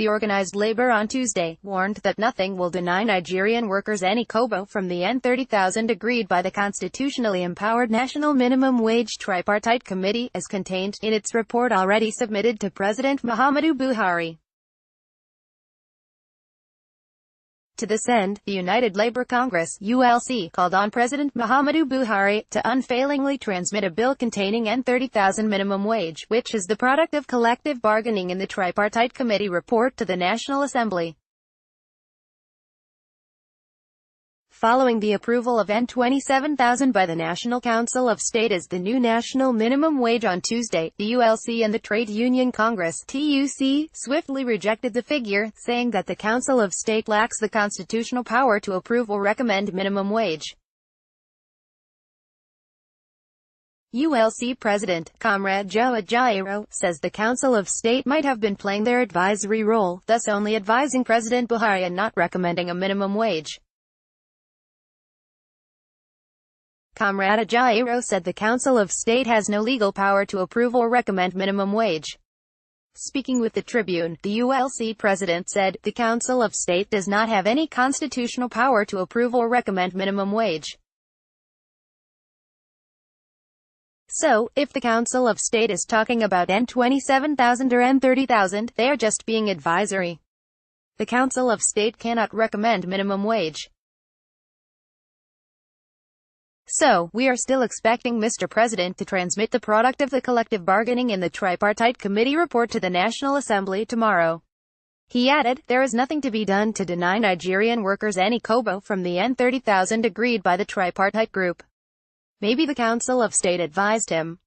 The organized labor on Tuesday warned that nothing will deny Nigerian workers any kobo from the N30,000 agreed by the constitutionally empowered National Minimum Wage Tripartite Committee, as contained in its report already submitted to President Muhammadu Buhari. To this end, the United Labour Congress (ULC) called on President Muhammadu Buhari to unfailingly transmit a bill containing N30,000 minimum wage, which is the product of collective bargaining in the Tripartite Committee report to the National Assembly. Following the approval of N27,000 by the National Council of State as the new national minimum wage on Tuesday, the ULC and the Trade Union Congress (TUC) swiftly rejected the figure, saying that the Council of State lacks the constitutional power to approve or recommend minimum wage. ULC President, Comrade Joe Ajaero, says the Council of State might have been playing their advisory role, thus only advising President Buhari and not recommending a minimum wage. Comrade Ajaero said the Council of State has no legal power to approve or recommend minimum wage. Speaking with the Tribune, the ULC president said, "The Council of State does not have any constitutional power to approve or recommend minimum wage. So, if the Council of State is talking about N27,000 or N30,000, they are just being advisory. The Council of State cannot recommend minimum wage. So, we are still expecting Mr. President to transmit the product of the collective bargaining in the Tripartite Committee report to the National Assembly tomorrow." He added, "There is nothing to be done to deny Nigerian workers any kobo from the N30,000 agreed by the Tripartite group. Maybe the Council of State advised him.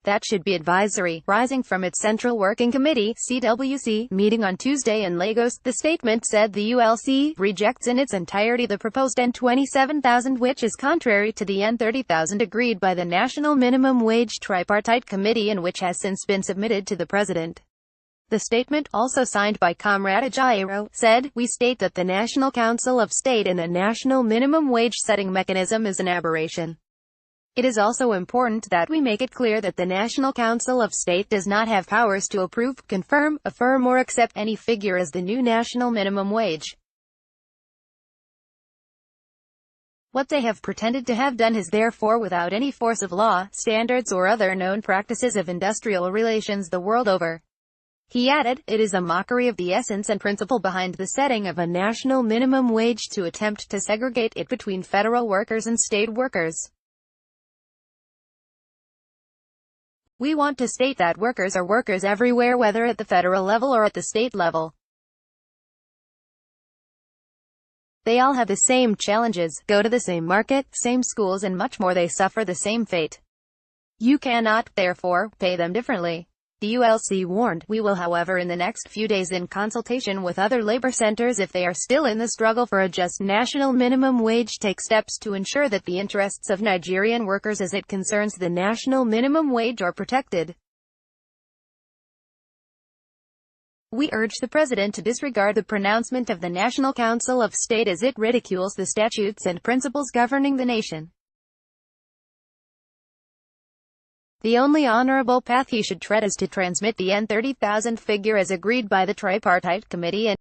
That should be advisory." Rising from its Central Working Committee (CWC) meeting on Tuesday in Lagos, the statement said the ULC rejects in its entirety the proposed N27,000, which is contrary to the N30,000 agreed by the National Minimum Wage Tripartite Committee and which has since been submitted to the President. The statement, also signed by Comrade Ajaero, said, "We state that the National Council of State and the National Minimum Wage Setting Mechanism is an aberration. It is also important that we make it clear that the National Council of State does not have powers to approve, confirm, affirm or accept any figure as the new national minimum wage. What they have pretended to have done is therefore without any force of law, standards or other known practices of industrial relations the world over." He added, "It is a mockery of the essence and principle behind the setting of a national minimum wage to attempt to segregate it between federal workers and state workers. We want to state that workers are workers everywhere, whether at the federal level or at the state level. They all have the same challenges, go to the same market, same schools and much more. They suffer the same fate. You cannot, therefore, pay them differently." The ULC warned, "We will however in the next few days in consultation with other labor centers if they are still in the struggle for a just national minimum wage take steps to ensure that the interests of Nigerian workers as it concerns the national minimum wage are protected. We urge the President to disregard the pronouncement of the National Council of State as it ridicules the statutes and principles governing the nation. The only honorable path he should tread is to transmit the N30,000 figure as agreed by the Tripartite Committee and